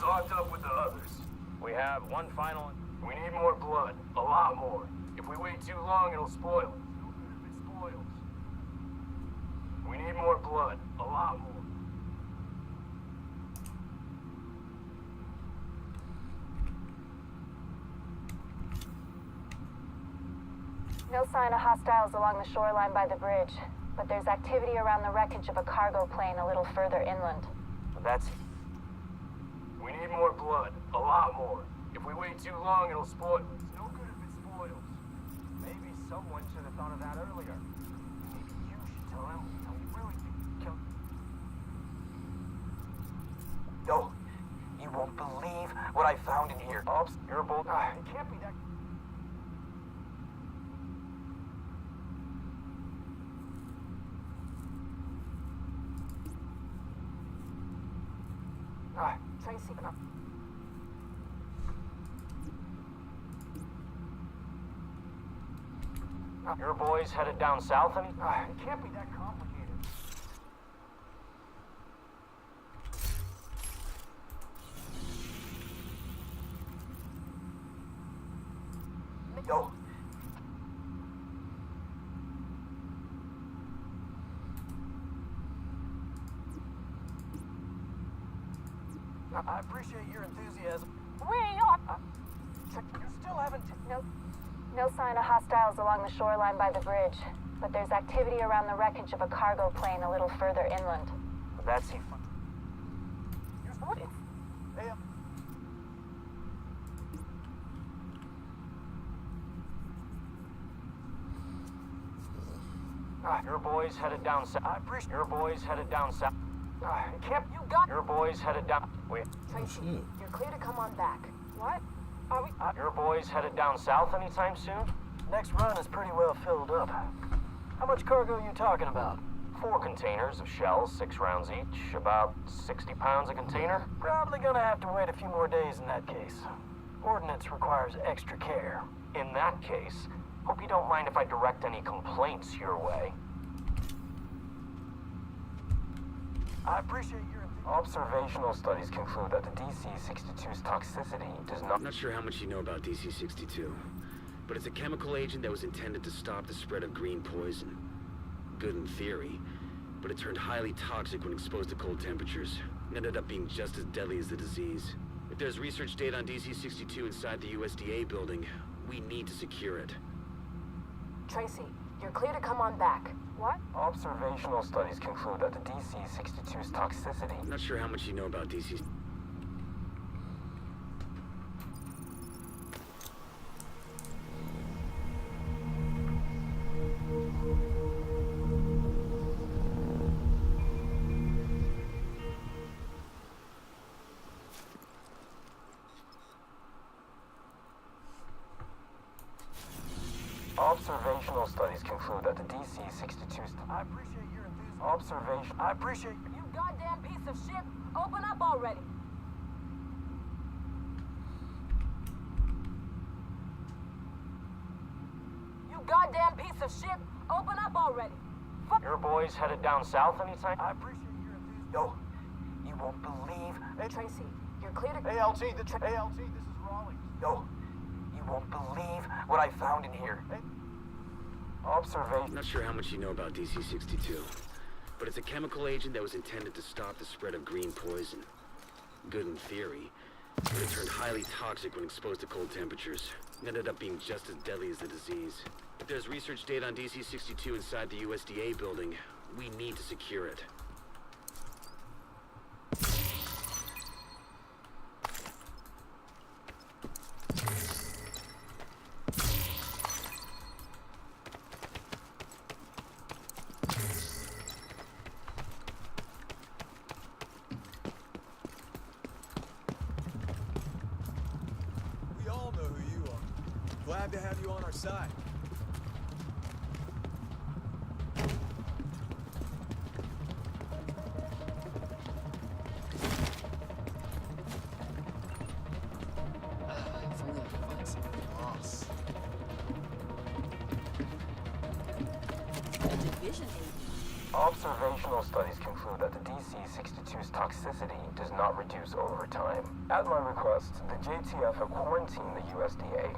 locked up with the others. We have one final... We need more blood. A lot more. If we wait too long, it'll spoil. It's no good if it spoils. We need more blood. A lot more. No sign of hostiles along the shoreline by the bridge, but there's activity around the wreckage of a cargo plane a little further inland. That's... We need more blood. A lot more. If we wait too long, it'll spoil. It's no good if it spoils. Maybe someone should have thought of that earlier. Maybe you should tell him how you really think kill. Yo, you won't believe what I found in here. Oops, you're a bold... It can't be that... Tracy. Your boys headed down south any... It can't be that complicated. Yo. I appreciate your enthusiasm. We are... You still haven't... No sign of hostiles along the shoreline by the bridge, but there's activity around the wreckage of a cargo plane a little further inland. That's... Hey, Your boys headed down south. I appreciate... Your boys headed down south. It can't... You got... Your boys headed down... Wait. Tracy, you're clear to come on back. What? Are we... Your boys headed down south anytime soon? Next run is pretty well filled up. How much cargo are you talking about? 4 containers of shells, 6 rounds each, about 60 pounds a container. Probably gonna have to wait a few more days in that case. Ordnance requires extra care. In that case, hope you don't mind if I direct any complaints your way. I appreciate your... Observational studies conclude that the DC-62's toxicity does not... I'm not sure how much you know about DC-62, but it's a chemical agent that was intended to stop the spread of green poison. Good in theory, but it turned highly toxic when exposed to cold temperatures, and ended up being just as deadly as the disease. If there's research data on DC-62 inside the USDA building, we need to secure it. Tracy, you're clear to come on back. What? Observational studies conclude that the DC-62's toxicity... I'm not sure how much you know about DC... Observational studies conclude that the DC-62's... I appreciate your enthusiasm. I appreciate... You goddamn piece of shit! Open up already! You goddamn piece of shit! Open up already! Your boys headed down south anytime? I appreciate your enthusiasm. Yo, you won't believe... Tracy, you're clear to... ALT, this is Rawlings. Yo, you won't believe what I found in here. I'm not sure how much you know about DC-62, but it's a chemical agent that was intended to stop the spread of green poison. Good in theory, but it turned highly toxic when exposed to cold temperatures, and ended up being just as deadly as the disease. If there's research data on DC-62 inside the USDA building, we need to secure it. Glad to have you on our side. If only I could find some boss. Division agent. Observational studies conclude that the DC-62's toxicity does not reduce over time. At my request, the JTF have quarantined the USDA.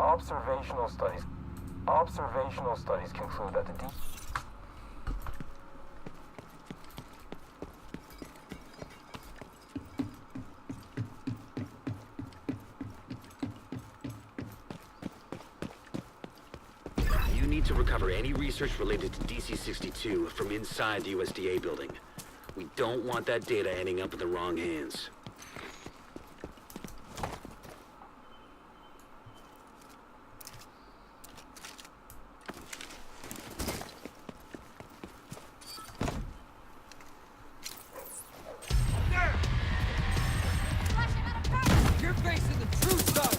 Observational studies conclude that the You need to recover any research related to DC-62 from inside the USDA building. We don't want that data ending up in the wrong hands. You're facing the true side!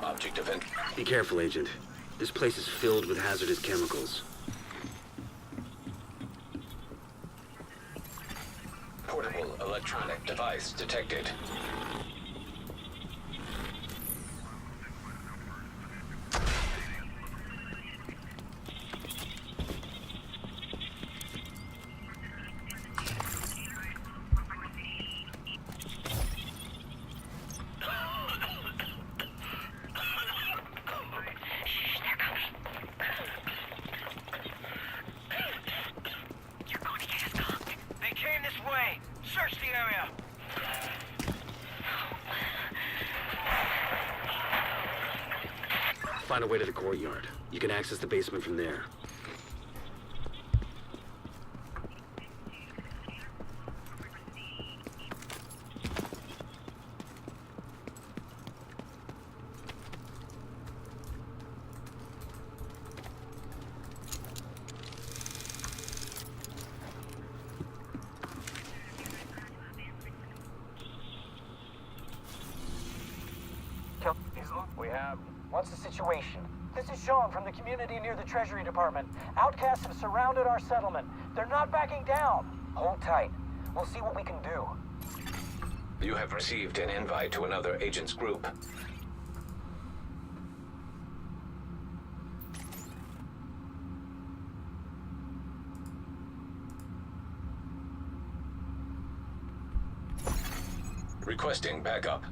Object event. Be careful, Agent. This place is filled with hazardous chemicals. Portable electronic device detected. Search the area! Find a way to the courtyard. You can access the basement from there. We have... What's the situation? This is Sean from the community near the Treasury Department. Outcasts have surrounded our settlement. They're not backing down. Hold tight. We'll see what we can do. You have received an invite to another agent's group. Requesting backup.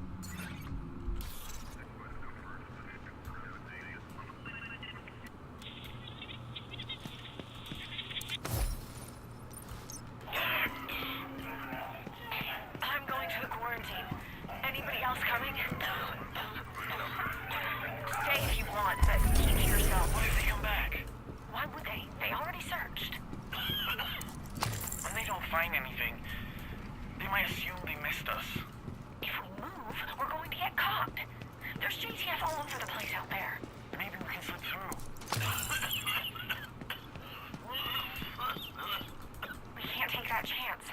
I'm going to the quarantine. Anybody else coming? Stay if you want, but keep to yourself. What if they come back? Why would they? They already searched. When they don't find anything, they might assume they missed us. If we move, we're going to get caught. There's JTF all over the place out there. Maybe we can slip through. We can't take that chance.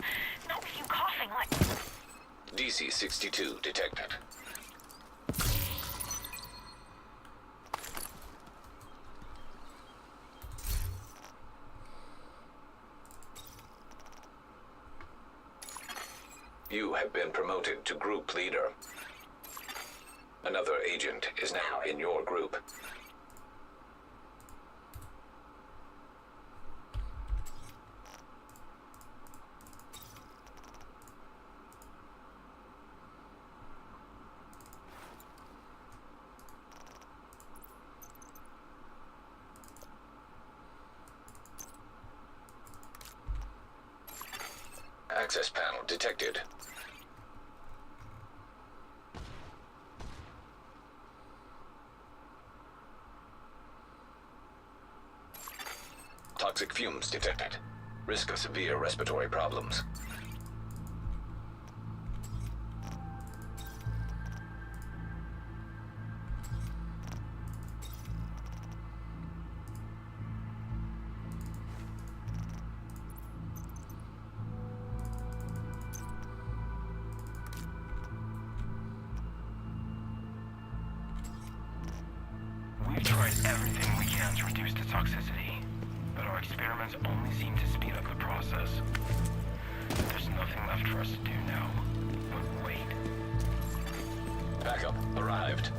Not with you coughing like... DC-62 detected. You have been promoted to group leader. Another agent is now in your group. panel detected. Toxic fumes detected. Risk of severe respiratory problems. We've tried everything we can to reduce the toxicity, but our experiments only seem to speed up the process. There's nothing left for us to do now, but wait. Backup arrived.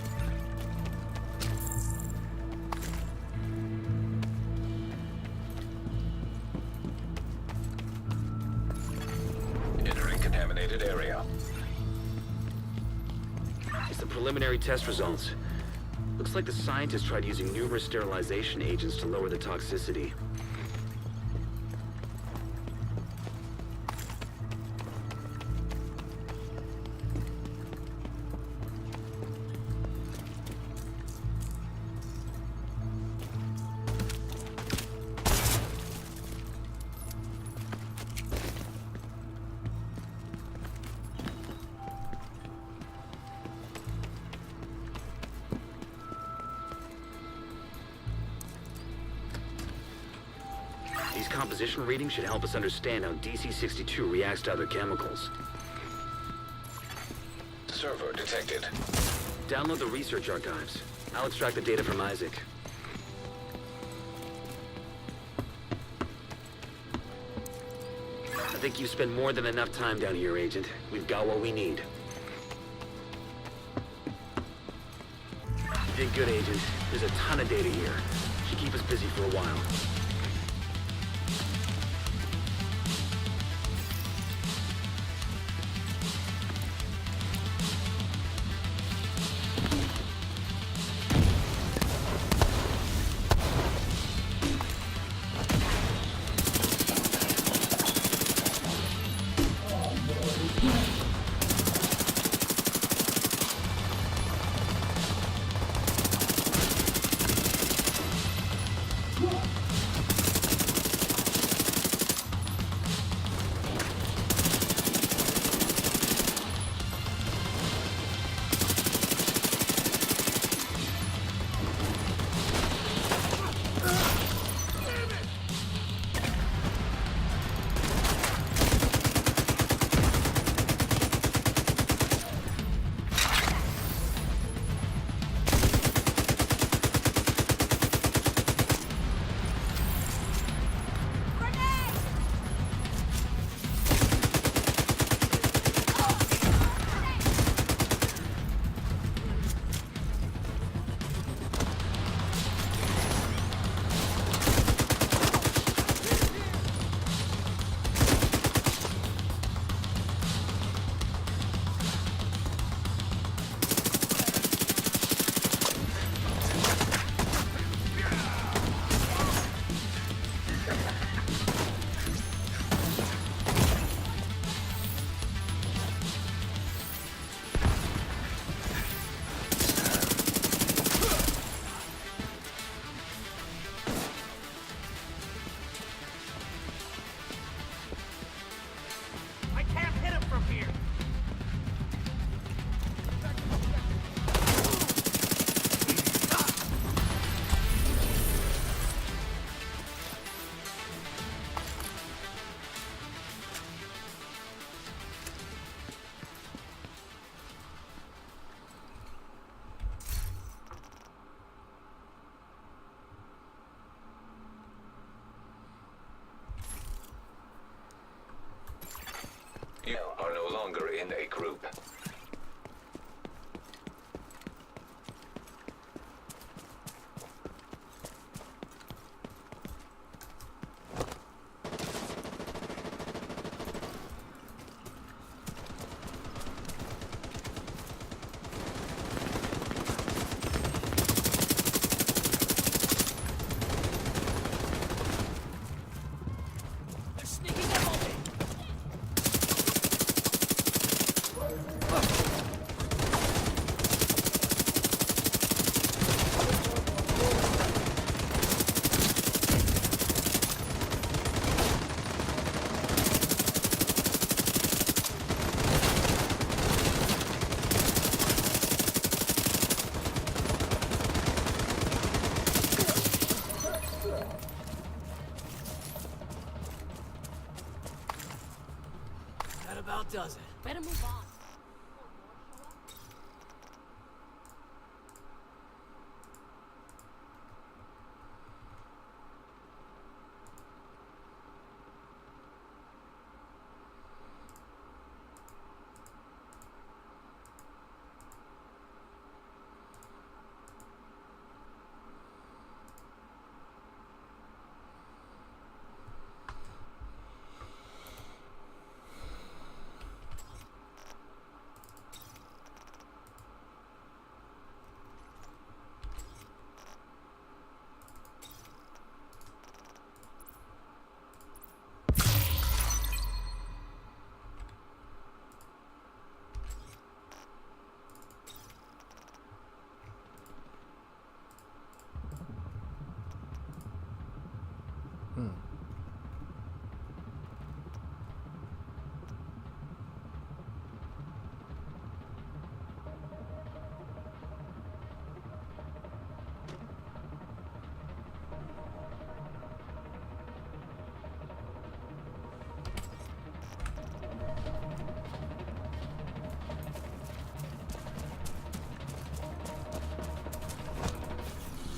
Entering contaminated area. It's the preliminary test results. Looks like the scientists tried using numerous sterilization agents to lower the toxicity. These composition readings should help us understand how DC-62 reacts to other chemicals. Server detected. Download the research archives. I'll extract the data from Isaac. I think you've spent more than enough time down here, Agent. We've got what we need. You did good, Agent. There's a ton of data here. Should keep us busy for a while. You are no longer in a group. They're sneaking up on me!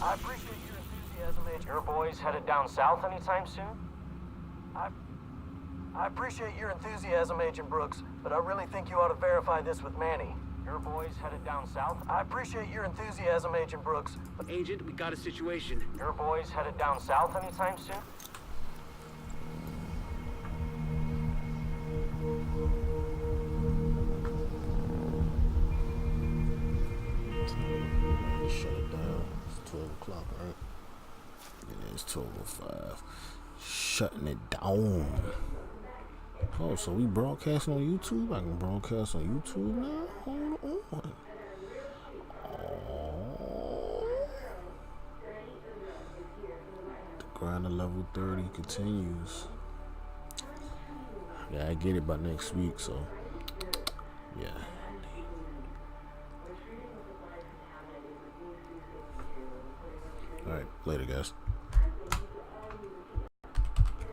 I appreciate your enthusiasm, Agent. Your boys headed down south anytime soon? I appreciate your enthusiasm, Agent Brooks, but I really think you ought to verify this with Manny. Your boys headed down south? I appreciate your enthusiasm, Agent Brooks, but Agent, we got a situation. your boys headed down south anytime soon? Shut it down. It's 12 o'clock, right? Yeah, it's 12:05. Shutting it down. Oh, so we broadcasting on YouTube? I can broadcast on YouTube now? Hold on. Oh. The grind to level 30 continues. Yeah, I get it by next week, so yeah. Alright, later guys.